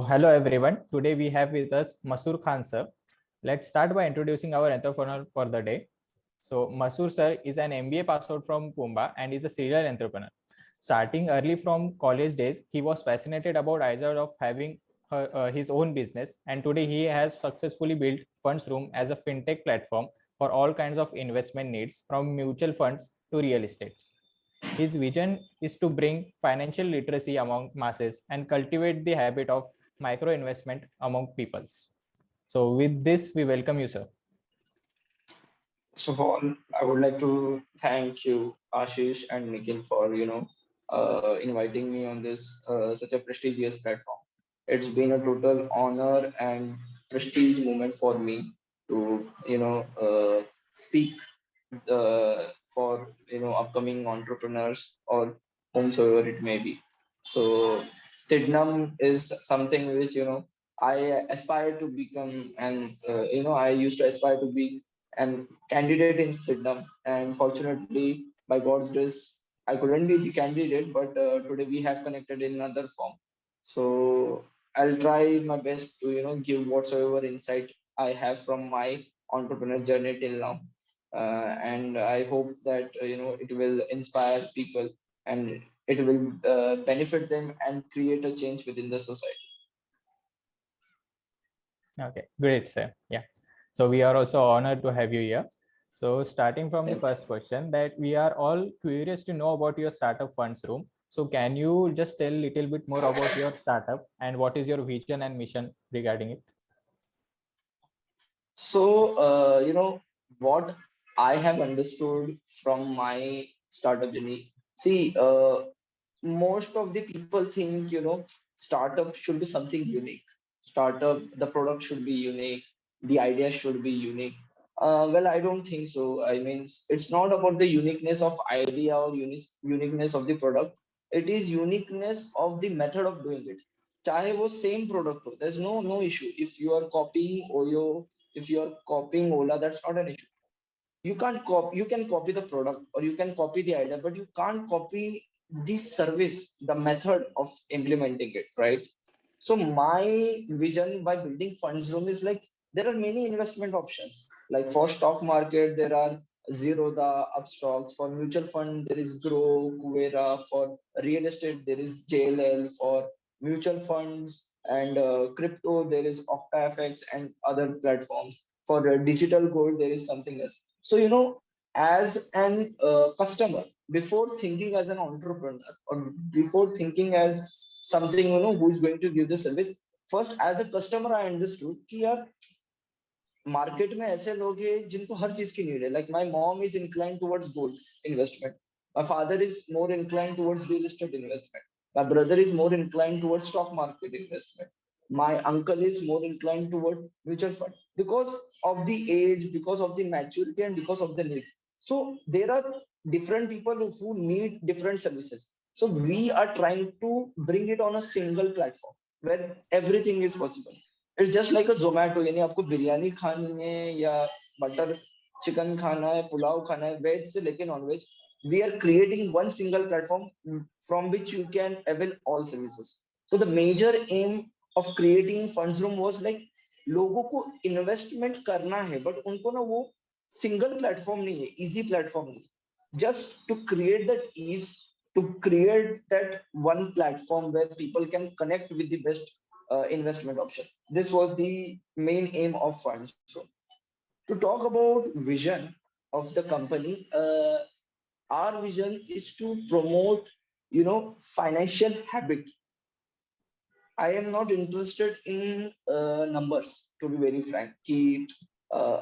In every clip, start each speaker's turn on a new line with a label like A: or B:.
A: Hello everyone. Today we have with us Masroor Khan sir. Let's start by introducing our entrepreneur for the day. So Masroor sir is an MBA pass out from PUMBA and is a serial entrepreneur. Starting early from college days, he was fascinated about idea of having his own business, and today he has successfully built Fundsroom as a fintech platform for all kinds of investment needs, from mutual funds to real estate. His vision is to bring financial literacy among masses and cultivate the habit of micro investment among peoples. So with this, we welcome you, sir.
B: First of all, I would like to thank you, Ashish and Nikhil, for inviting me on this such a prestigious platform. It's been a total honor and prestige moment for me to speak for upcoming entrepreneurs or whomsoever it may be. So Stidnum is something which I aspire to become, and I used to aspire to be an candidate in Stidnum, and fortunately, by God's grace, I couldn't be the candidate, but today we have connected in another form. So I'll try my best to give whatsoever insight I have from my entrepreneur journey till now, and I hope that it will inspire people and it will benefit them and create a change within the society.
A: Okay, great, sir. Yeah. So we are also honored to have you here. So starting from the first question, that we are all curious to know about your startup Fundsroom. So can you just tell a little bit more about your startup and what is your vision and mission regarding it?
B: So what I have understood from my startup journey. See, most of the people think startup should be something unique. Startup, the product should be unique, the idea should be unique. Well, I don't think so. I mean, it's not about the uniqueness of idea or uniqueness of the product. It is uniqueness of the method of doing it. चाहे वो same product हो, there's no issue. If you are copying Oyo, if you are copying Ola, that's not an issue. You can copy the product or you can copy the idea, but you can't copy the service, the method of implementing it, right? So my vision by building Fundsroom is like there are many investment options. Like for stock market, there are Zerodha, Upstocks. For mutual fund, there is Grow, Kuvera. For real estate, there is JLL. For mutual funds and crypto, there is OctaFX and other platforms. For digital gold, there is something else. So as an customer, before thinking as an entrepreneur or before thinking as something who is going to give the service, first as a customer I understood कि यार market में ऐसे लोग हैं जिनको हर चीज की need है. Like my mom is inclined towards gold investment, my father is more inclined towards real estate investment, my brother is more inclined towards stock market investment, my uncle is more inclined toward mutual fund because of the age, because of the maturity, and because of the need. So there are different people who need different services. So we are trying to bring it on a single platform where everything is possible. It's just like अ जोमेटो. यानी आपको बिरयानी खानी है या butter chicken खाना है, पुलाव खाना है, veg से लेके non veg, we are creating one single platform from which you can avail all services. So the major aim of creating Fundsroom was like लोगों को इन्वेस्टमेंट करना है बट उनको ना वो सिंगल प्लेटफॉर्म नहीं है, इजी प्लेटफॉर्म नहीं, just to create that ease, to create that one platform where people can connect with the best investment option. This was the main aim of funds. So to talk about vision of the company, our vision is to promote financial habit. I am not interested in numbers, to be very frank. कि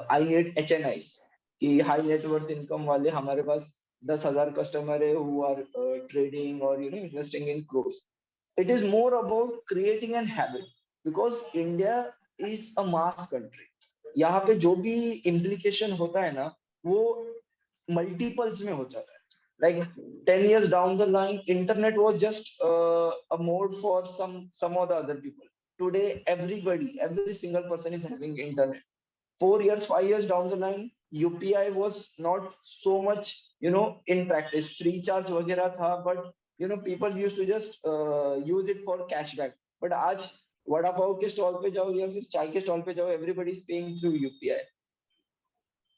B: I need HNIs, कि high net worth income वाले हमारे पास 10,000 customer है who are trading or investing in crores. It is more about creating an habit because India is a mass country. यहाँ पे जो भी implication होता है ना वो multiples में हो जाता है. Like 10 years down the line, internet was just a mode for some of the other people. Today every single person is having internet. 4 years, 5 years down the line, UPI was not so much in practice. Free charge वगैरह था, but people used to just use it for cashback. But आज वड़ा पाव के stall पे जाओ या फिर चाय के स्टॉल पे जाओ, everybody is paying through UPI.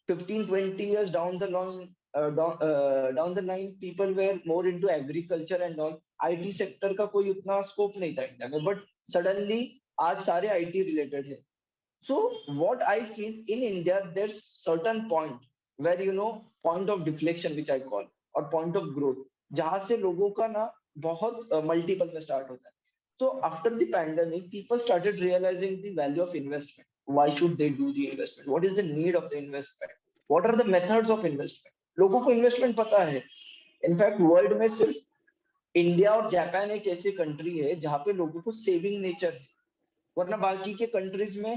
B: 15-20 years down the line, people were more into agriculture and all. IT sector का कोई उतना स्कोप नहीं था इंडिया में, बट सडनली आज सारे IT रिलेटेड है. So what I feel in India, there's certain point where point of deflection which I call, or point of growth, जहां से लोगों का ना बहुत मल्टीपल में स्टार्ट होता है. So after the pandemic, people started realizing the value of investment. Why should they do the investment? What is the need of the investment? What are the methods of investment? लोगों को investment पता है. In fact world में सिर्फ India और Japan एक ऐसी country है जहां पे लोगों को सेविंग नेचर है, वरना बाकी के कंट्रीज में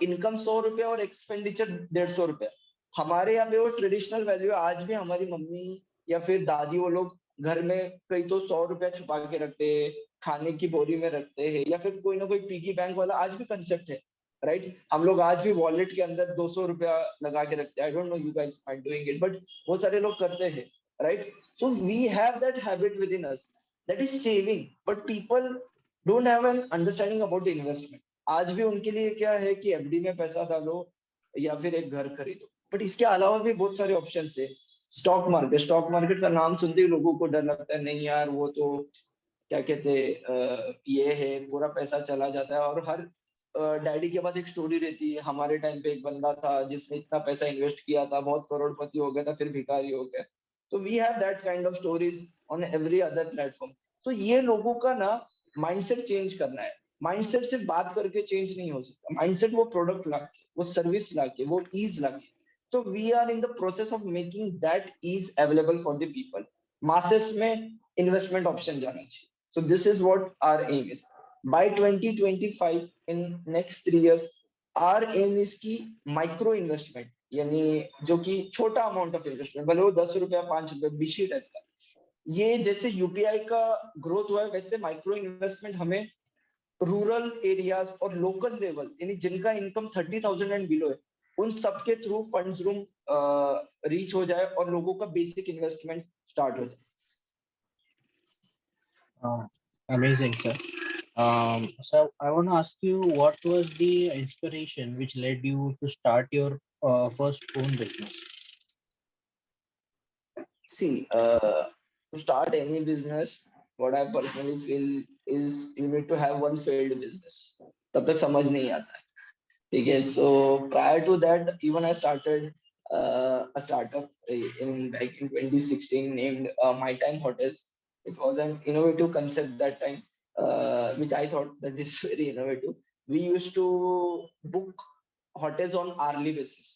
B: इनकम 100 रुपया और एक्सपेंडिचर 150 रुपया. हमारे यहाँ पे वो ट्रेडिशनल वैल्यू है. आज भी हमारी मम्मी या फिर दादी वो लोग घर में कई तो 100 रुपया छुपा के रखते हैं, खाने की बोरी में रखते हैं, या फिर कोई ना कोई पिगी बैंक वाला आज भी कंसेप्ट है, राइट. हम लोग आज भी वॉलेट के अंदर 200 रुपया लगा के रखते हैं. I don't know you guys are doing it, but वो सारे लोग करते हैं, right. So we have that habit within us, that is saving, but people don't have an understanding about the investment. आज भी उनके लिए क्या है कि एफडी में पैसा डालो या फिर एक घर खरीदो, बट इसके अलावा भी बहुत सारे ऑप्शन है. स्टॉक मार्केट का नाम सुनते ही लोगों को डर लगता है, नहीं यार वो तो क्या कहते ये है, पूरा पैसा चला जाता है. और हर डैडी के पास एक स्टोरी रहती है, हमारे टाइम पे एक बंदा था जिसने इतना पैसा इन्वेस्ट किया था, बहुत करोड़पति हो गया था, फिर भिखारी हो गया. तो we have that kind of stories on every other platform. तो ये लोगों का ना माइंडसेट चेंज करना है. माइंडसेट सिर्फ बात करके चेंज नहीं हो सकता. माइंडसेट वो प्रोडक्ट लाके, वो सर्विस लाके, वो ईज लाके. तो we are in the process of making that ease available for the people. Masses में इन्वेस्टमेंट ऑप्शन जाना चाहिए. So this is what our aim is. By 2025, in next 3 years, our aim is कि micro investment, यानी जो कि छोटा amount of investment, भले वो 10 रुपया 5 रुपया बीसी टाइप का, ये जैसे यूपीआई का ग्रोथ हुआ है वैसे माइक्रो इन्वेस्टमेंट हमें रूरल एरियाज और लोकल लेवल, यानी जिनका इनकम 30,000 एंड बिलो है, उन सबके थ्रू फंड्स रूम रीच हो जाए और लोगों का बेसिक इन्वेस्टमेंट स्टार्ट हो जाए.
C: Amazing, sir. So I want to ask you, what was the inspiration which led you to start your first own business?
B: See, to start any business, what I personally feel is you need to have one failed business. तब तक समझ नहीं आता है, ठीक है. So prior to that, even I started a startup in 2016 named My Time Hotels. It was an innovative concept that time, which I thought that is very innovative. We used to book hotels on hourly basis.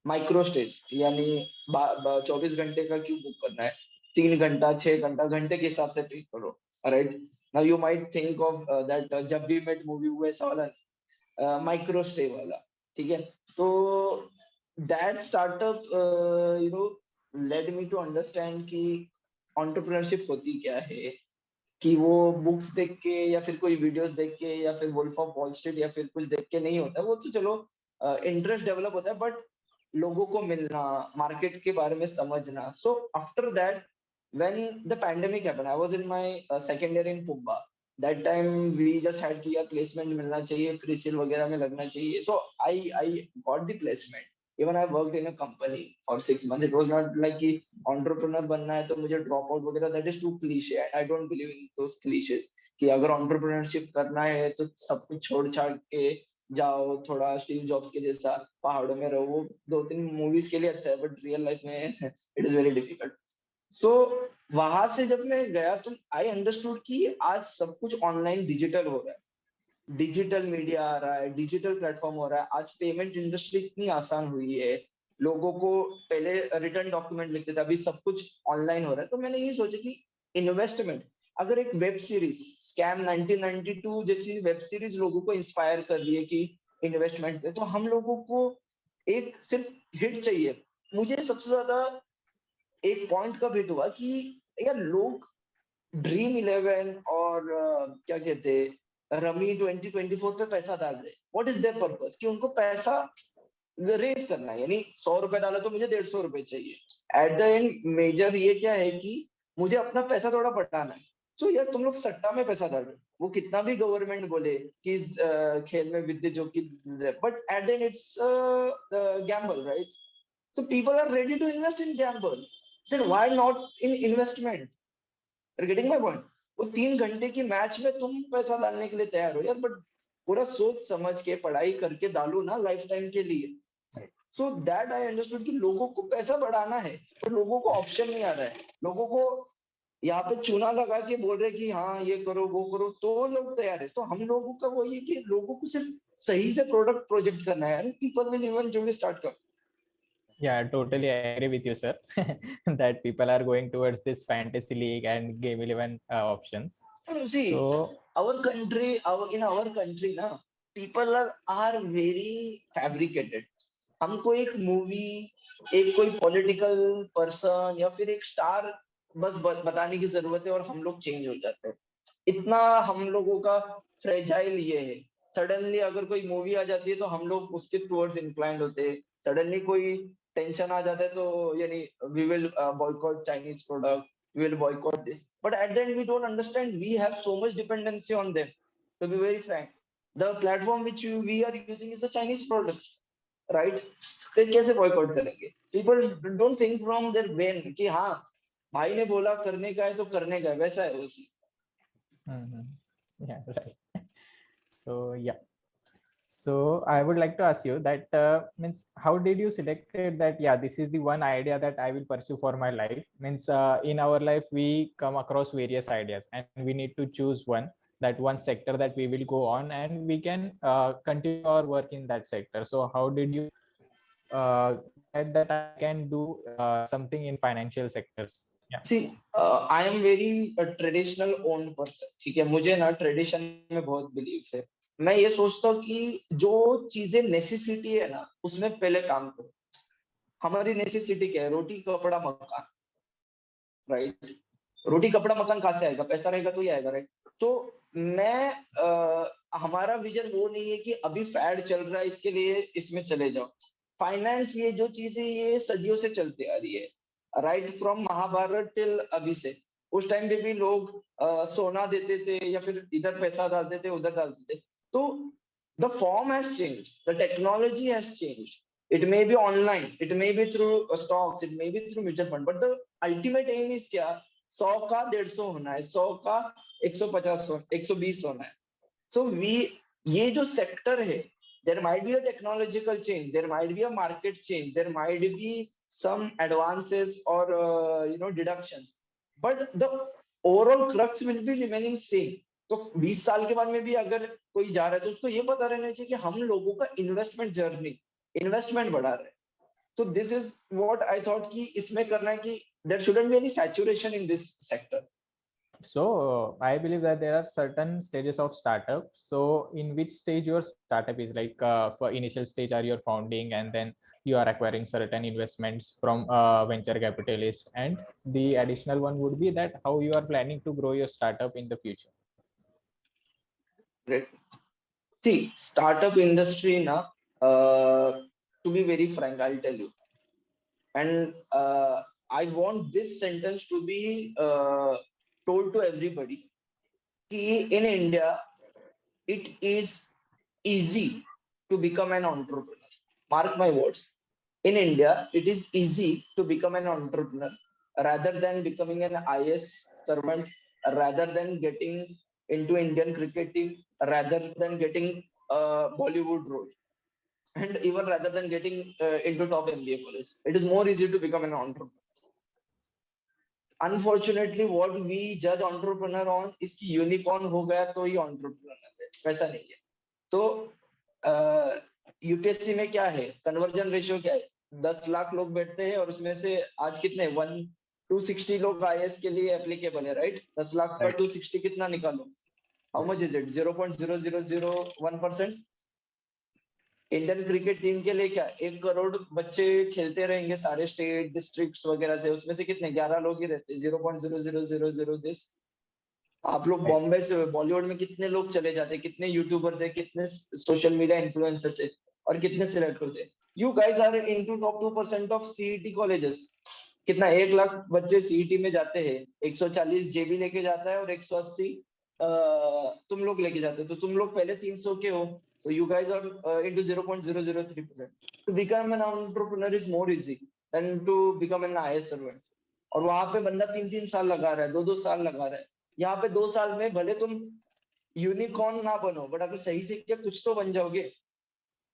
B: Micro stage, यानी 24 घंटे का क्यों book करना है, 3 घंटा 6 घंटा घंटे के हिसाब से पे करो, right. Now you might think of that Jab We Met movie वैसा वाला माइक्रो स्टे वाला, ठीक है. तो that startup led me to understand कि एंटरप्रेन्योरशिप होती क्या है. कि वो बुक्स देख के या फिर कोई वीडियोस देख के या फिर वुल्फ ऑफ वॉल स्ट्रीट या फिर कुछ देख के नहीं होता. वो तो चलो इंटरेस्ट डेवलप होता है, बट लोगों को मिलना, मार्केट के बारे में समझना. So after that, when the pandemic happened, I was in my second year in PUMBA. That time we just had कि यार placement मिलना चाहिए, क्रिसिल वगैरह में लगना चाहिए. So I got the placement. Even I worked in a company for 6 months. It was not like कि entrepreneur बनना है तो मुझे drop out वगैरह. That is too cliche. I don't believe in those cliches. कि अगर entrepreneurship करना है तो सब कुछ छोड़ छाड़ के जाओ, थोड़ा स्टीव जॉब्स के जैसा पहाड़ों में रहो. वो 2-3 मूवीज के लिए अच्छा है, बट रियल लाइफ में इट इज वेरी डिफिकल्ट. सो वहां से जब मैं गया तो आई अंडरस्टूड कि आज सब कुछ ऑनलाइन डिजिटल हो रहा है. डिजिटल मीडिया आ रहा है, डिजिटल प्लेटफॉर्म हो रहा है. आज पेमेंट इंडस्ट्री इतनी आसान हुई है. लोगों को पहले रिटर्न डॉक्यूमेंट लिखते थे, अभी सब कुछ ऑनलाइन हो रहा है. तो मैंने ये सोचा कि इन्वेस्टमेंट, अगर एक वेब सीरीज स्कैम 1992 जैसी वेब सीरीज लोगों को इंस्पायर कर रही है कि इन्वेस्टमेंट पे, तो हम लोगों को एक सिर्फ हिट चाहिए. मुझे सबसे ज्यादा एक पॉइंट कब हिट हुआ कि यार लोग ड्रीम 11 और क्या कहते रमी 2024 पे पैसा डाल रहे. What is there purpose? कि उनको पैसा रेज करना है, यानी 100 रुपए डाला तो मुझे 150 रुपए चाहिए. एट द एंड मेजर ये क्या है कि मुझे अपना पैसा थोड़ा बढ़ाना है. सो यार तुम लोग सट्टा में पैसा डाल रहे हो, वो कितना भी गवर्नमेंट बोले कि खेल में विद्या जोखिम, but at the end it's gamble, right? So people are ready to invest in gamble, then why not in investment? You getting my point? वो 3 घंटे की मैच में तुम पैसा डालने के लिए तैयार हो यार, बट पूरा सोच समझ के पढ़ाई करके डालो ना लाइफ टाइम के लिए। सो दैट आई अंडरस्टूड कि लोगों को पैसा बढ़ाना है, पर लोगों को ऑप्शन नहीं आ रहा है। लोगों को यहाँ पे चूना लगा के बोल रहे कि हाँ ये करो वो करो, तो लोग तैयार है। तो हम लोगों का वो ये कि लोगों को सिर्फ सही से प्रोडक्ट प्रोजेक्ट करना है, पीपल विल इवेंचुअली स्टार्ट कर।
A: Yeah, totally agree with you, sir. That people are going towards this fantasy league and game 11 options.
B: See,
A: So
B: in our country ना, people are very fabricated. हमको एक movie, एक कोई political person या फिर एक star बस बताने की जरूरत है और हम लोग चेंज हो जाते हैं। इतना हम लोगों का फ्रेजाइल ये है। सडनली अगर कोई मूवी आ जाती है तो हम लोग उसके टुवर्ड्स इंक्लाइंड होते हैं। सडनली कोई टेंशन आ जाता है तो यानी we will boycott Chinese product, we will boycott this, but at the end we don't understand we have so much dependency on them. To be very frank, the platform which we are using is a Chinese product, right? फिर कैसे boycott करेंगे? People don't think from their brain कि हाँ भाई ने बोला करने का है तो करने का है, वैसा है उसी।
A: yeah, right. So yeah, so I would like to ask you that means how did you selected that this is the one idea that I will pursue for my life? Means in our life we come across various ideas and we need to choose one, that one sector that we will go on and we can continue our work in that sector. So how did you decide that I can do something in financial sectors?
B: See, I am very traditional owned person, ठीक है? मुझे ना tradition में बहुत believe है। मैं ये सोचता हूँ कि जो चीजें नेसेसिटी है ना उसमें पहले काम करो। हमारी नेसेसिटी क्या है? रोटी कपड़ा मकान, राइट? रोटी कपड़ा मकान कहाँ से आएगा? पैसा रहेगा तो ही आएगा, राइट? तो हमारा विजन वो नहीं है कि अभी फैड चल रहा है इसके लिए इसमें चले जाओ। फाइनेंस ये जो चीज है ये सदियों से चलती आ रही है, राइट फ्रॉम महाभारत टिल अभी से। उस टाइम पे भी लोग सोना देते थे या फिर इधर पैसा डालते थे उधर डालते थे। तो the form has change, the technology has change. It may be online, it may be through stocks, it may be through mutual fund, but the ultimate aim is क्या? 100 का 150 होना है, 100 का 150 120 होना है। सो ये जो सेक्टर है, there might be a technological change, there might be a market change, there might be some advances or deductions, but the overall crux will be remaining same. तो 20 साल के बाद में भी अगर कोई जा रहा है तो उसको ये पता रहना चाहिए कि हम लोगों का इन्वेस्टमेंट जर्नी, इन्वेस्टमेंट बढ़ा रहे हैं। So this is what I thought कि इसमें करना है कि there shouldn't be any saturation in this sector.
A: So I believe that there are certain stages of startup. So in which stage your startup is, like for initial stage are you founding and then you are acquiring certain investments from venture capitalists, and the additional one would be that how you are planning to grow your startup in the future.
B: Great. See, startup industry na, to be very frank, I'll tell you, and I want this sentence to be told to everybody. In India, it is easy to become an entrepreneur. Mark my words. In India, it is easy to become an entrepreneur rather than becoming an IS servant, rather than getting into Indian cricket team, rather than getting a Bollywood role, and even rather than getting into top MBA college. It is more easy to become an entrepreneur. Unfortunately, what we judge entrepreneur on is कि unicorn हो गया तो ही entrepreneur है, वैसा नहीं है। तो UPSC में क्या है, कन्वर्जन रेशियो क्या है? 10 लाख लोग बैठते हैं और उसमें से आज कितने 260 लोग आईएएस के लिए एप्लीकेबल है, राइट? 10 लाख का 260 कितना निकालो? How much is it? 0.0001%। Indian cricket team के लिए क्या 1 करोड़ बच्चे खेलते रहेंगे सारे स्टेट डिस्ट्रिक्ट्स वगैरह से, उसमें से कितने 11 लोग ही रहते हैं। 0.0000 दिस। आप लोग बॉम्बे से बॉलीवुड में कितने लोग चले जाते हैं, कितने यूट्यूबर्स है, कितने सोशल मीडिया इन्फ्लुएंसर्स है, और कितने सिलेक्ट होते हैं? You guys are into top 2% of CET colleges, कितना 1 लाख बच्चे सीईटी में जाते हैं, 140 जेबी लेके जाता है और 180 तुम लोग लेके जाते हो, तो तुम लोग पहले 300 के हो, तो you guys are into 0.003%. To become an entrepreneur is more easy than to become an IAS servant. और वहां पे बंदा 3-3 साल लगा रहा है, 2-2 साल लगा रहा है. यहाँ पे 2 साल में भले तुम यूनिकॉर्न ना बनो, बट अगर सही से किया कुछ तो बन जाओगे.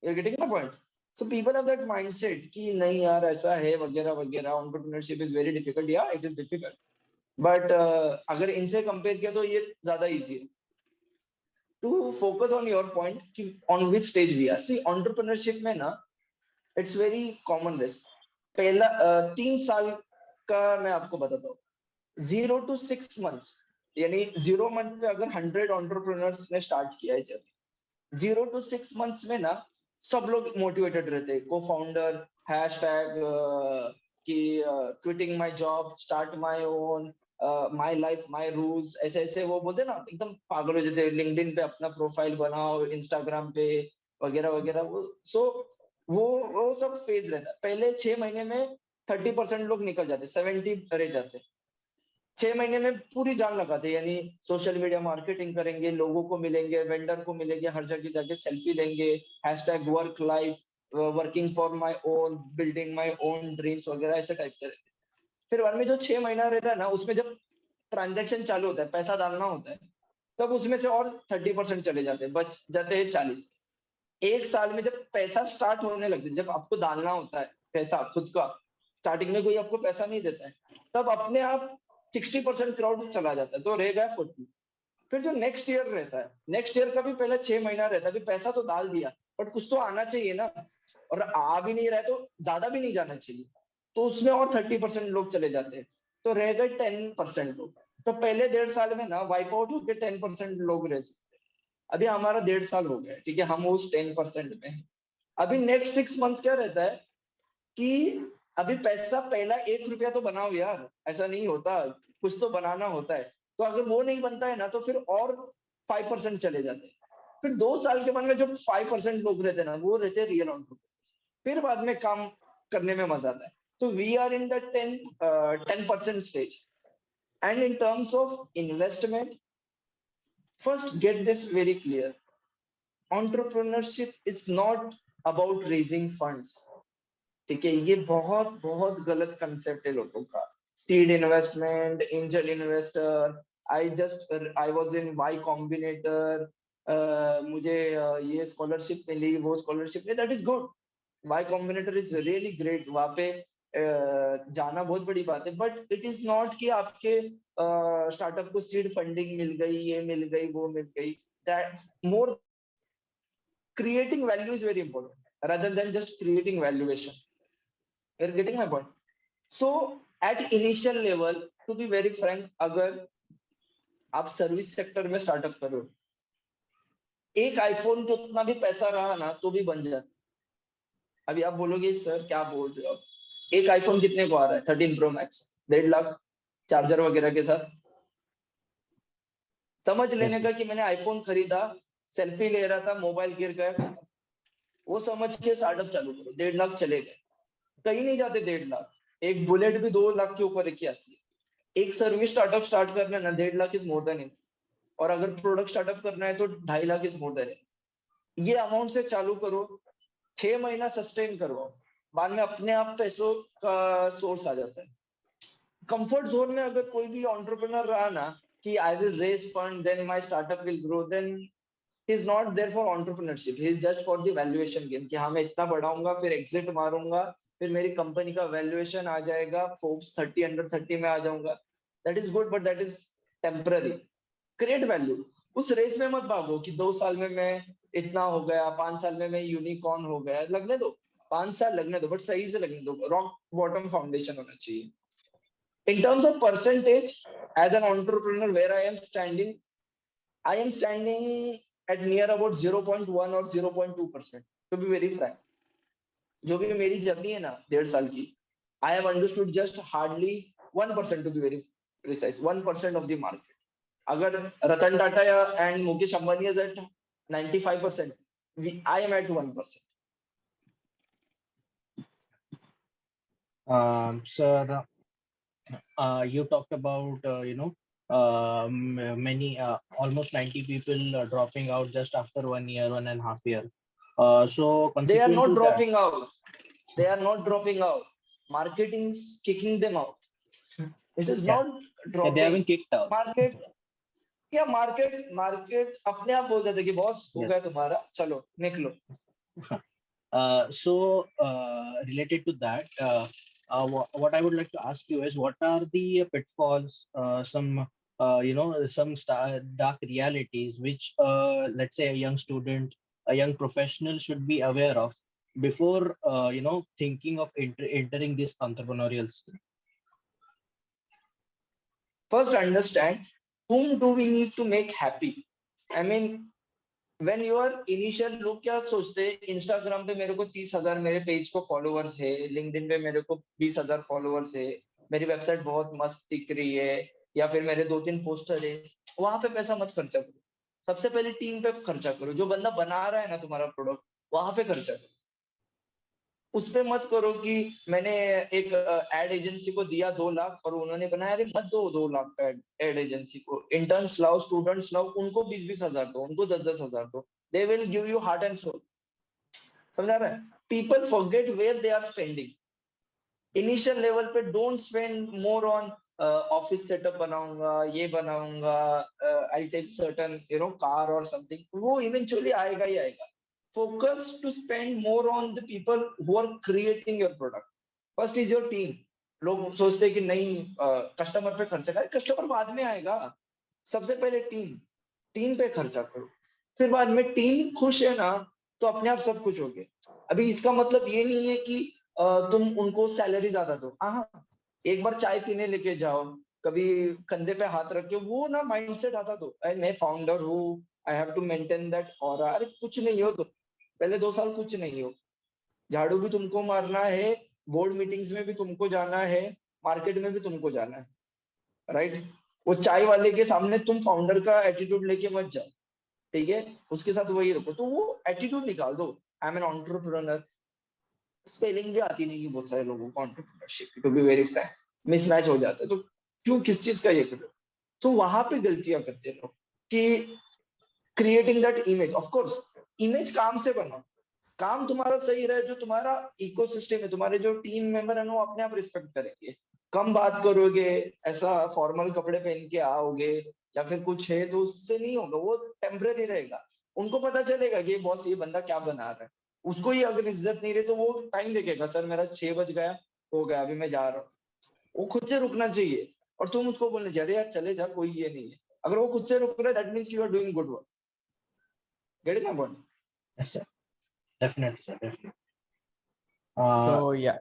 B: You are getting my point. So people have that mindset कि नहीं यार ऐसा है वगैरह वगैरह, entrepreneurship is very difficult. Yeah it is difficult, but अगर इनसे कंपेयर किया तो ये ज्यादा इजी है. To focus on your point कि on which stage we are. See entrepreneurship में ना इट्स वेरी कॉमन रिस्क. पहला 3 साल का मैं आपको बताता हूँ. 0 to 6 months, यानी 0 मंथ पे अगर 100 एंटरप्रेन्योर्स ने स्टार्ट किया है जर्नी, 0 to 6 months में ना सब लोग मोटिवेटेड रहते हैं. को फाउंडर हैशटैग कि quitting my job, start my own, my life my rules, ऐसे ऐसे वो बोलते ना, एकदम पागल हो जाते हैं. लिंक्डइन पे अपना प्रोफाइल बनाओ, इंस्टाग्राम पे वगैरह वगैरह. वो सो वो सब फेज रहता है. पहले 6 महीने में 30% लोग निकल जाते, 70 रह जाते. 6 महीने में पूरी जान लगाते, यानी सोशल मीडिया मार्केटिंग करेंगे, लोगों को मिलेंगे, वेंडर को मिलेंगे, हर जगह जाके सेल्फी लेंगे, hashtag work life, working for my own, building my own dreams वगैरह ऐसे टाइप करेंगे. फिर वन में जो 6 महीना रहता है ना, उसमें जब ट्रांजेक्शन चालू होता है, पैसा डालना होता है, तब उसमें से और 30% चले जाते हैं, बच जाते हैं 40. 1 साल में जब पैसा स्टार्ट होने लगता है, जब आपको डालना होता है पैसा खुद का, स्टार्टिंग में कोई आपको पैसा नहीं देता है, तब अपने आप 60% क्राउड चला जाता है, तो रह गया 40. फिर जो नेक्स्ट ईयर रहता है, नेक्स्ट ईयर का भी पहले 6 महीना रहता है. अभी पैसा तो डाल दिया, बट कुछ तो आना चाहिए ना, और आ भी नहीं रहा है तो ज्यादा भी नहीं जाना चाहिए, तो उसमें और 30% लोग चले जाते हैं, तो रह गए 10% लोग. तो पहले 1.5 साल में ना वाइप आउट होकर 10% लोग रह सकते. अभी हमारा 1.5 साल हो गया, ठीक है, हम उस 10% में हैं. अभी नेक्स्ट 6 मंथ्स क्या रहता है कि अभी पैसा पहला 1 रुपया तो बनाओ यार, ऐसा नहीं होता, कुछ तो बनाना होता है. तो अगर वो नहीं बनता है ना, तो फिर और 5% चले जाते हैं. फिर 2 साल के बाद में जो 5% लोग रहते हैं ना, वो रहते हैं रियल एंटरप्रेन्योर्स. फिर बाद में काम करने में मजा आता है. तो we are in the 10% stage. And in terms of investment, first get this very clear, entrepreneurship is not about raising funds. ठीक है, ये बहुत बहुत गलत कंसेप्ट है लोगों का. Seed investment, angel investor, I was in Y Combinator, मुझे ये स्कॉलरशिप मिली, वो स्कॉलरशिप मिली, that is good. Y Combinator is really great. वहां पे जाना बहुत बड़ी बात है, बट इट इज नॉट कि आपके स्टार्टअप को सीड फंडिंग मिल गई, ये मिल गई, वो मिल गई. That more creating value is very important rather than just creating valuation. You're getting my point. So at initial level, to be very frank, अगर आप सर्विस सेक्टर में स्टार्टअप करो, एक आईफोन के उतना भी पैसा रहा ना तो भी बन जाता. अभी आप बोलोगे सर क्या बोल रहे हो आप, एक आईफोन कितने को आ रहा है? 13 Pro Max, 1.5 लाख चार्जर वगैरह के साथ. समझ
C: Yes,
B: लेने
C: sir.
B: का कि मैंने आईफोन खरीदा, सेल्फी ले रहा था, मोबाइल गिर गया, वो समझ के स्टार्टअप चालू करो. 1.5 लाख चले गए, कहीं नहीं जाते 1.5 लाख. एक बुलेट भी 2 लाख के ऊपर की आती है. एक सर्विस स्टार्टअप स्टार्ट करना है ना, 1.5 lakh is more than it. और अगर प्रोडक्ट स्टार्टअप करना है तो 2.5 lakh is more than it. ये अमाउंट से चालू करो, 6 महीना सस्टेन करवाओ, बाद में अपने आप पैसों का सोर्स आ जाता है. कंफर्ट जोन में अगर कोई भी एंटरप्रेन्योर रहा ना कि I will raise fund then my startup will grow, then he is not there for entrepreneurship, he is just for the valuation game कि हाँ मैं इतना बढ़ाऊंगा, फिर एग्जिट मारूंगा, फिर मेरी कंपनी का वैल्यूएशन आ जाएगा, फोर्ब्स 30 अंडर 30 में आ जाऊंगा. That is good, but that is temporary. Create value. उस रेस में मत भागो कि 2 साल में मैं इतना हो गया, 5 साल में मैं यूनिकॉर्न हो गया. लगने दो, 5 साल लगने दो, बट सही से लगने दो. रॉक बॉटम फाउंडेशन होना चाहिए. In terms of percentage, as an entrepreneur, where I am standing at near about 0.1 or 0.2%. To be very frank, जो भी मेरी जर्नी है ना 1.5 साल की, I have understood just hardly 1%, to be very precise, 1% of the market. अगर रतन टाटा या and Mukesh Ambani is at 95%, I am at 1%.
C: Sir, You talked about many almost 90 people dropping out just after 1 year, 1.5 year. So
B: They are
C: consequent
B: not
C: to that,
B: dropping out. They are not dropping out. Marketing is kicking them out. It is
C: yeah,
B: not
C: yeah, they have
B: dropping.
C: been kicked out.
B: Market या market अपने आप बोल देते कि boss हो
C: Yes.
B: गया तुम्हारा, चलो निकलो.
C: Related to that, what I would like to ask you is, what are the pitfalls, some dark realities which, let's say, a young student, a young professional should be aware of before, thinking of entering this entrepreneurial scene?
B: First, understand whom do we need to make happy. I mean, when your initial लोग क्या सोचते हैं, Instagram पे मेरे को 30,000 मेरे page को followers है, लिंक्डइन पे मेरे को 20,000 फॉलोअर्स है, मेरी वेबसाइट बहुत मस्त दिख रही है, या फिर मेरे 2-3 पोस्टर है, वहां पे पैसा मत खर्चा करो. सबसे पहले टीम पे खर्चा करो. जो बंदा बना रहा है ना तुम्हारा प्रोडक्ट, वहां पे खर्चा करो. उस पे मत करो कि मैंने एक एड एजेंसी को दिया 2 लाख और उन्होंने बनाया. अरे मत दो 2 लाख का एड एजेंसी को. इंटर्न्स लाओ, स्टूडेंट्स लाओ, उनको 20-20 हजार दो, उनको 10-10 हजार दो. They will give you heart and soul. समझा रहा है? People forget where they are spending. Initial level पे don't spend more on office setup बनाऊंगा, ये बनाऊंगा, आई टेक सर्टन कार और समथिंग. वो इवेंचुअली आएगा ही आएगा. Focus to spend more on the people who are creating your product. First is your team. लोग सोचते हैं कि नहीं कस्टमर पे खर्चा करें. कस्टमर बाद में आएगा. सबसे पहले टीम पे खर्चा करो. फिर बाद में टीम खुश है ना, तो अपने आप सब कुछ हो गया. अभी इसका मतलब ये नहीं है कि तुम उनको सैलरी ज्यादा दो. हाँ, एक बार चाय पीने लेके जाओ, कभी कंधे पे हाथ रख के, वो ना माइंडसेट आता. तो मैं फाउंडर हूँ, I have to maintain that aura. अरे कुछ नहीं हो. तो पहले 2 साल कुछ नहीं हो. झाड़ू भी तुमको मारना है, बोर्ड मीटिंग्स में भी तुमको जाना है, मार्केट में भी तुमको जाना है, राइट? वो चाय वाले के सामने तुम फाउंडर का एटीट्यूड लेके मत जाओ. ठीक है, उसके साथ वही रखो. तो वो एटीट्यूड निकाल दो. I am an entrepreneur. Spelling भी आती नहीं है बहुत सारे लोगों को entrepreneurship, to be very frank. Mismatch हो जाता है. तो क्यों, किस चीज का ये करो? तो वहां पे गलतियां करते हैं लोग कि creating that image. Of course image काम से बनाओ. काम तुम्हारा सही रहे, जो तुम्हारा इकोसिस्टम है, तुम्हारे जो टीम मेंबर है वो अपने आप रिस्पेक्ट करेंगे. कम बात करोगे, ऐसा फॉर्मल कपड़े पहन के आओगे या फिर कुछ है, तो उससे नहीं होगा. वो टेम्परेरी रहेगा. उनको पता चलेगा कि बॉस ये बंदा क्या बना रहा है. उसको ही अगर इज्जत नहीं रही तो वो टाइम देखेगा. सर मेरा 6 बज गया, हो गया, अभी मैं जा रहा हूँ. वो खुद से रुकना चाहिए. और तुम उसको बोलने चाहिए, अरे यार चले जा, कोई ये नहीं है. अगर वो खुद से रुक रहा है, that means you are doing good work. Get it my point?
C: Yes, sir. Definitely, sir. Definitely.
A: So yeah,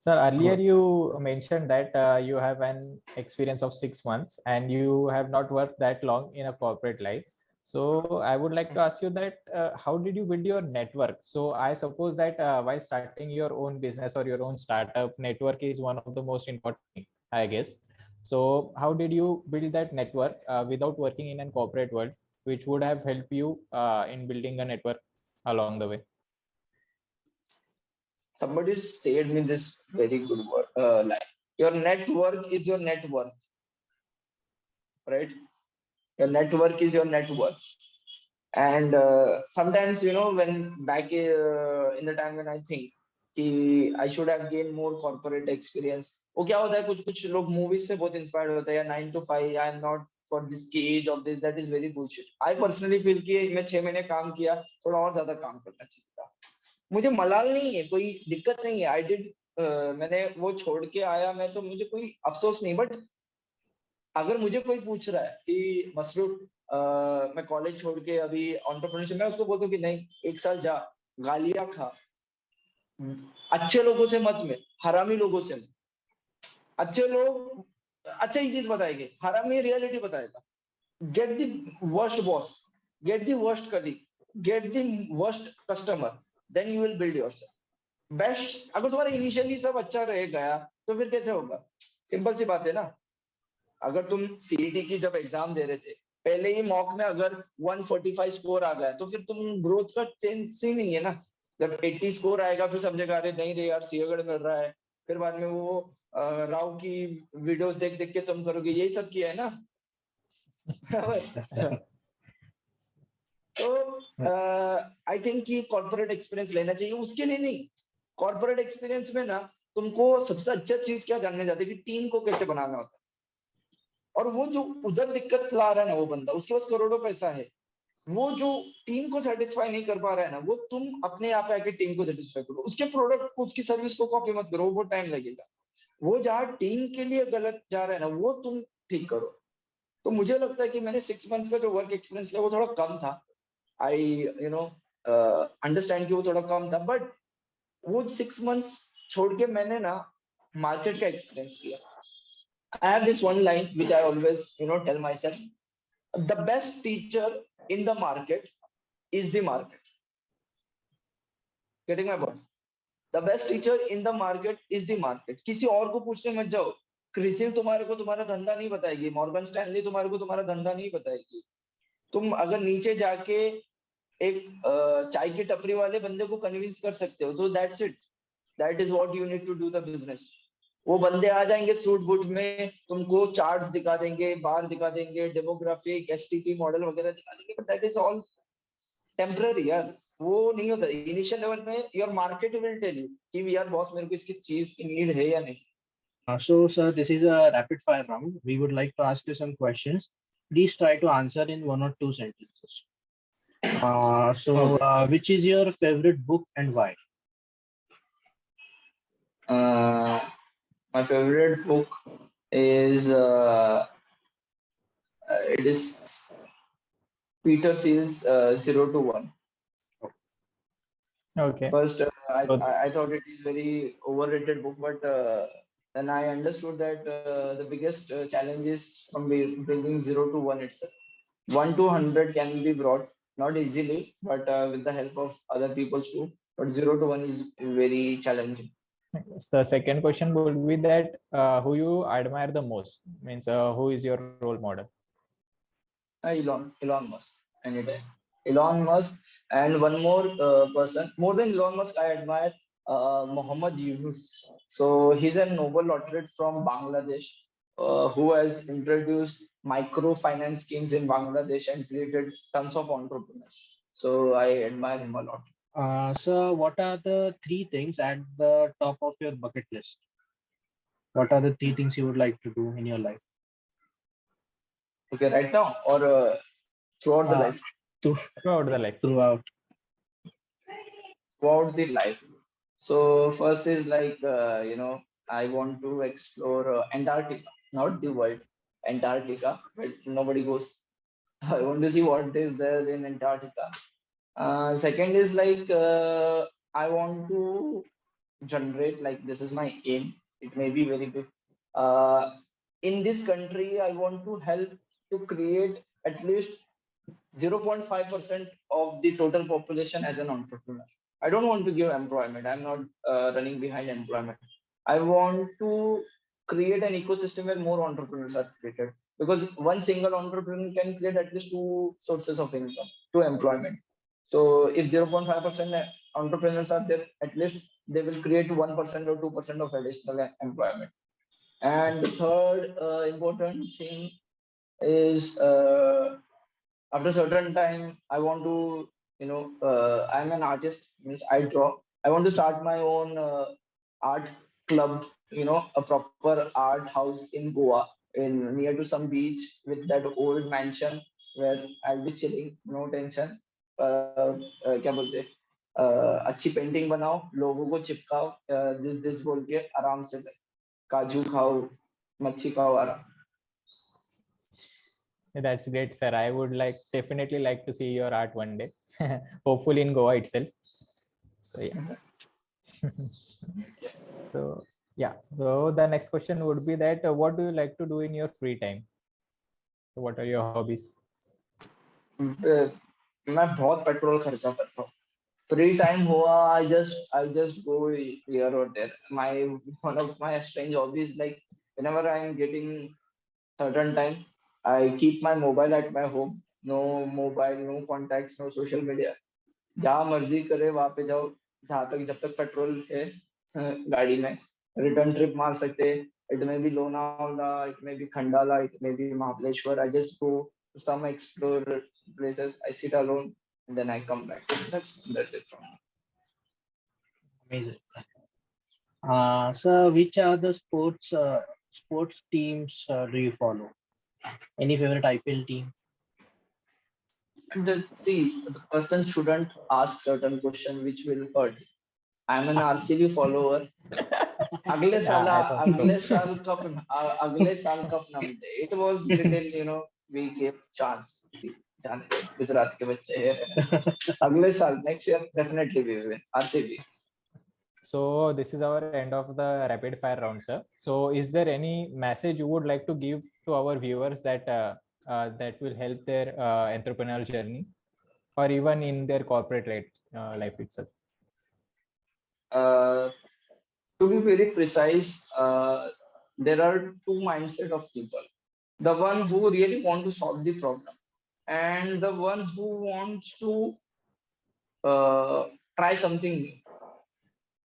A: sir, earlier
C: Good.
A: you mentioned that you have an experience of 6 months and you have not worked that long in a corporate life. So I would like to ask you that how did you build your network? So I suppose that while starting your own business or your own startup, network is one of the most important thing, I guess. So how did you build that network without working in a corporate world, which would have helped you in building a network along the way?
B: Somebody said me this very good word, line. Your network is your net worth, right? Your network is your net worth. And sometimes, when back in the time when I think कि I should have gained more corporate experience, वो क्या होता है, कुछ कुछ लोग movies से बहुत इंस्पायर्ड होते हैं, या 9 to 5, I am not for this age of this. That is very bullshit. I personally feel कि मैं 6 महीने काम किया, थोड़ा और ज्यादा काम करना चाहिए था. मुझे मलाल नहीं है, कोई दिक्कत नहीं है. आई डिड, मैंने वो छोड़ के आया मैं, तो मुझे कोई अफसोस नहीं. बट अगर मुझे कोई पूछ रहा है कि मसरूर, मैं कॉलेज छोड़ के अभी एंटरप्रेन्योरशिप, मैं उसको बोलता हूँ कि नहीं, 1 साल जा, गालियां खा, अच्छे लोगों से मत मिल, हरामी लोगों से मिल. अच्छे लोग अच्छा ही चीज बताएंगे, हरामी रियलिटी बताएगा. Get the worst boss, get the worst colleague, get the worst customer, then you will build yourself best. अगर तुम्हारा इनिशियली सब अच्छा रह गया तो फिर कैसे होगा? सिंपल सी बात है ना. अगर तुम सीईटी की जब एग्जाम दे रहे थे, पहले ही मॉक में अगर 145 स्कोर आ गया, तो फिर तुम ग्रोथ का चांस ही नहीं है ना. जब 80 स्कोर आएगा, फिर समझेगा अरे नहीं रे यार, सीएगढ़ मिल रहा है. फिर बाद में वो राव की वीडियोस देख देख के तुम करोगे, यही सब किया है ना। तो आई थिंक कि कॉर्पोरेट एक्सपीरियंस लेना चाहिए, उसके लिए नहीं, कॉर्पोरेट एक्सपीरियंस में ना तुमको सबसे अच्छा चीज क्या जानने जाते हैं कि टीम को कैसे बनाना होता है। और वो जो उधर दिक्कत ला रहा है ना वो बंदा, उसके पास करोड़ों पैसा है, वो जो टीम को सेटिस्फाई नहीं कर पा रहा है ना, वो तुम अपने आप आके टीम को सेटिस्फाई करो, उसके प्रोडक्ट को उसकी सर्विस को कॉपी मत करो, वो बहुत टाइम लगेगा। वो जहाँ टीम के लिए गलत जा रहा है ना, वो तुम ठीक करो। तो मुझे लगता है कि मैंने 6 मंथ्स का जो वर्क एक्सपीरियंस लिया वो थोड़ा कम था। आई अंडरस्टैंड कि वो थोड़ा कम था, बट वो 6 मंथ्स छोड़ के मैंने ना मार्केट का एक्सपीरियंस लिया। I have this one line which I always tell myself: the best teacher in the market is the market. Getting my point? The best teacher in the market is the market. किसी और को पूछने मत जाओ। क्रिसिल तुम्हारे को तुम्हारा धंधा नहीं बताएगी, मॉर्गन स्टैनली तुम्हारे को तुम्हारा धंधा नहीं बताएगी। तुम अगर नीचे जाके एक चाय की टपरी वाले बंदे को कन्विंस कर सकते हो, तो that's it, that is what you need to do the business. वो बंदे आ जाएंगे सूट बूट में, तुमको चार्ट्स दिखा देंगे, बार दिखा देंगे, डेमोग्राफिक एसटीपी मॉडल वगैरह दिखा देंगे, but that is all temporary यार। वो नहीं होता। इनिशियल लेवल में your market will tell you कि यार बॉस मेरे को इसकी चीज की नीड है या नहीं।
C: So, sir, this is a rapid fire round. We would like to ask you some questions. Please try to answer in 1 or 2 sentences.
B: Okay.
C: Which is your favorite book and why?
B: My favorite book is it is Peter Thiel's 0 to 1.
A: Okay.
B: First,
A: So
B: I thought it is very overrated book, but then I understood that the biggest challenge is from bringing 0 to 1 itself. 1 to 100 can be brought, not easily, but with the help of other people too. But 0 to 1 is very challenging.
A: the second question would be that who you admire the most, means who is your role model?
B: Elon Musk, anytime. Elon Musk, and one more person, more than Elon Musk, I admire Muhammad Yunus. So he's a Nobel laureate from Bangladesh who has introduced microfinance schemes in Bangladesh and created tons of entrepreneurs. So I admire him a lot.
C: So, what are the 3 things at the top of your bucket list? What are the 3 things you would like to do in your life?
B: Okay, right now or throughout the
C: Uh,
B: life?
A: Throughout the life.
C: Throughout.
B: Throughout the life. So first is like I want to explore Antarctica, not the world, Antarctica, but nobody goes. I want to see what is there in Antarctica. Second is like I want to generate, like this is my aim. It may be very big. Uh, in this country, I want to help to create at least 0.5% of the total population as an entrepreneur. I don't want to give employment. I'm not running behind employment. I want to create an ecosystem where more entrepreneurs are created, because one single entrepreneur can create at least 2 sources of income, 2 employment. So if 0.5% entrepreneurs are there, at least they will create 1% or 2% of additional employment. And the third important thing is after a certain time I want to I'm an artist, means I draw. I want to start my own art club, a proper art house in Goa, in near to some beach with that old mansion where I'll be chilling, no tension. क्या बोलते हैं, अच्छी painting बनाओ, लोगों को चिपकाओ, this बोल के आराम से काजू खाओ, मच्छी खाओ, आराम.
A: That's great, sir. I would definitely like to see your art one day, hopefully in Goa itself. So yeah. So yeah. So the next question would be that what do you like to do in your free time? So what are your hobbies?
B: मैं बहुत petrol खर्चा करता हूँ. Free time हुआ, I just go here or there. One of my strange hobbies, like whenever I am getting certain time, I keep my mobile at my home. No mobile, no contacts, no social media. जहाँ मर्जी करे वहां पे जाओ, जहाँ तक जब तक पेट्रोल है गाड़ी में, रिटर्न ट्रिप मार सकते हैं. It may be Lonavala, it may be Khandala, it may be Mahabaleshwar. I just go to some explore places. I sit alone and then I come back. That's it from me.
C: Amazing. So which are the sports teams do you follow? Any favorite IPL team?
B: See, the person shouldn't ask certain question which will hurt. I'm an RCB follower. अगले साल
A: Yeah, I thought so.
B: अगले साल cup ना मिले. It was little, we gave chance. See, जाने दो, गुजरात के बच्चे हैं. अगले साल next year definitely we will win. RCB.
A: So this is our end of the rapid fire round, sir. So is there any message you would like to give to our viewers that that will help their entrepreneurial journey, or even in their corporate life itself?
B: To be very precise, there are two mindsets of people. The one who really want to solve the problem and the one who wants to try something new.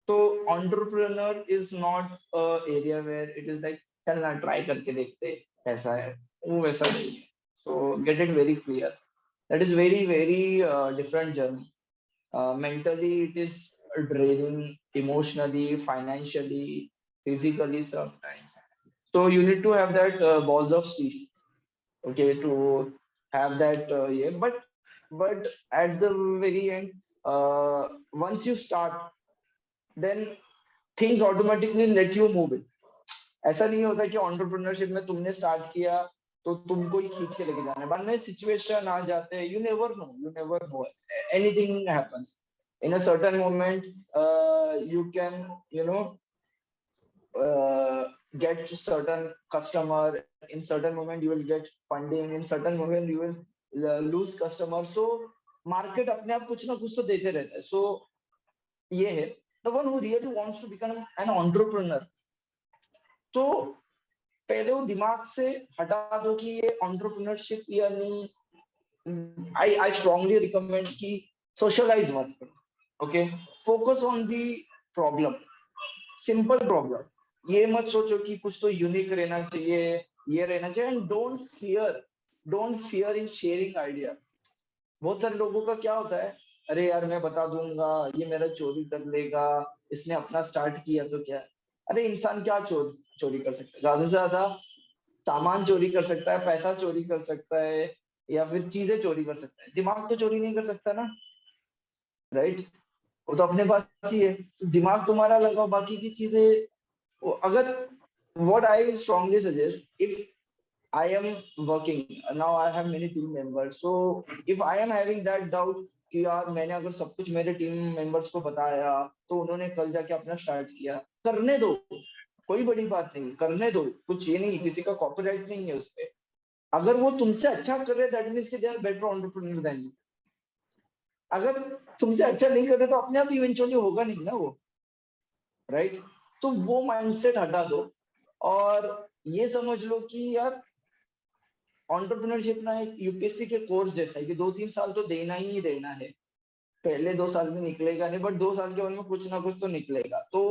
B: So entrepreneur is not a area where it is like चल ना try करके देखते कैसा है, वो वैसा नहीं है. So get it very clear. That is very different journey. Mentally it is draining, emotionally, financially, physically sometimes. So you need to have that balls of steel, okay, to have that yeah. But at the very end, once you start, then things automatically let you move it. ऐसा नहीं होता कि entrepreneurship में तुमने start किया तो तुमको ही खींच के लेके जाना है. बाद में situation आ जाते हैं. You never know. Anything happens. In a certain moment, you can, get certain customer. In certain moment, you will get funding. In certain moment, you will lose customer. So market अपने आप कुछ ना कुछ तो देते रहता है. So ये है. The one who really wants to become an entrepreneur, तो पहले वो दिमाग से हटा दो कि ये entrepreneurship या नहीं. I strongly recommend कि socialize मत करो. Okay, focus on the problem, simple problem. ये मत सोचो कि कुछ तो यूनिक रहना चाहिए, ये रहना चाहिए. And don't fear in sharing idea. बहुत सारे लोगों का क्या होता है, अरे यार मैं बता दूंगा, ये मेरा चोरी कर लेगा, इसने अपना स्टार्ट किया तो क्या. अरे इंसान क्या चोरी कर सकता है? ज्यादा से ज्यादा सामान चोरी कर सकता है, पैसा चोरी कर सकता है, या फिर चीजें चोरी कर सकता है. दिमाग तो चोरी नहीं कर सकता ना, राइट? वो तो अपने पास ही है. तो दिमाग तुम्हारा लगाओ, बाकी की चीजें अगर. What I strongly suggest, if I am working now, I have many team members, so if I am having that doubt कि यार मैंने अगर सब कुछ मेरे टीम मेंबर्स को बताया तो उन्होंने कल जाके अपना स्टार्ट किया, करने दो, कोई बड़ी बात नहीं, करने दो. कुछ ये नहीं, किसी का कॉपीराइट नहीं है उस पे. अगर वो तुमसे अच्छा कर रहे, दैट मींस कि they are better entrepreneur than you. अगर तुमसे अच्छा नहीं कर रहे तो अपने आप इवेंचुअली होगा नहीं ना वो, राइट? तो वो माइंडसेट हटा दो और ये समझ लो कि यार एंटरप्रेन्योरशिप ना एक यूपीएससी के कोर्स जैसा है कि 2-3 साल तो देना ही देना है. पहले 2 साल में निकलेगा नहीं, बट 2 साल के बाद में कुछ ना कुछ तो निकलेगा. तो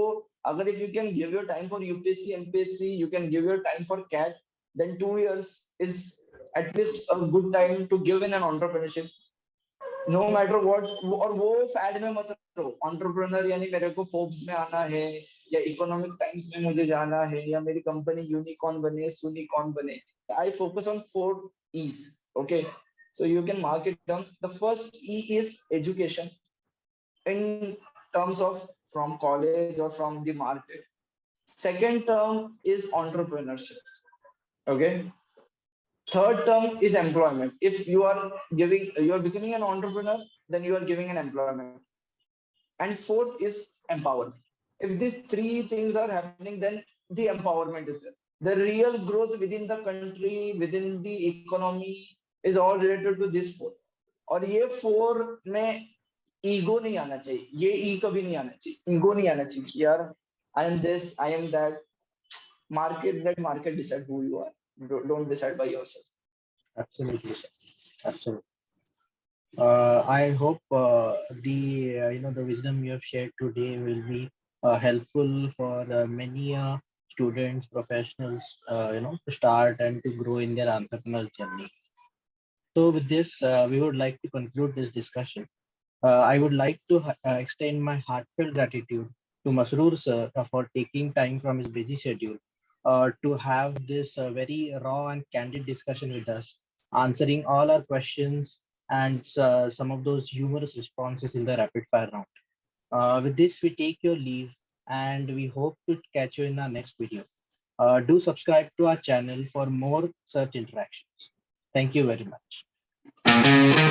B: अगर if you can give your time for UPSC MPSC, you can give your time for CAT, then 2 years इज at least a good time to give in an entrepreneurship. No matter what. और वो फैड में मत रहो. Entrepreneur यानी मेरे को Forbes में आना है या इकोनॉमिक टाइम्स में मुझे जाना है या मेरी कंपनी यूनिकॉर्न बने, सूनिकॉर्न बने. I focus on 4 E's. Okay, so you can mark it down. The first E is education, in terms of from college or from the market. Second term is entrepreneurship. Okay. Third term is employment. If you are becoming an entrepreneur, then you are giving an employment. And fourth is empowerment. If these 3 things are happening, then the empowerment is there. The real growth within the country, within the economy, is all related to this 4. और ये 4 में ego नहीं आना चाहिए. ये ई कभी नहीं आना चाहिए, ईगो नहीं आना चाहिए कि यार I am this, I am that. Let market decide who you are. Don't decide by yourself.
C: Absolutely, sir. Absolutely. I hope the the wisdom you have shared today will be helpful for many students, professionals, to start and to grow in their entrepreneurial journey. So with this, we would like to conclude this discussion. I would like to extend my heartfelt gratitude to Masroor sir for taking time from his busy schedule to have this very raw and candid discussion with us, answering all our questions and some of those humorous responses in the rapid fire round. With this, we take your leave and we hope to catch you in our next video. Do subscribe to our channel for more such interactions. Thank you very much.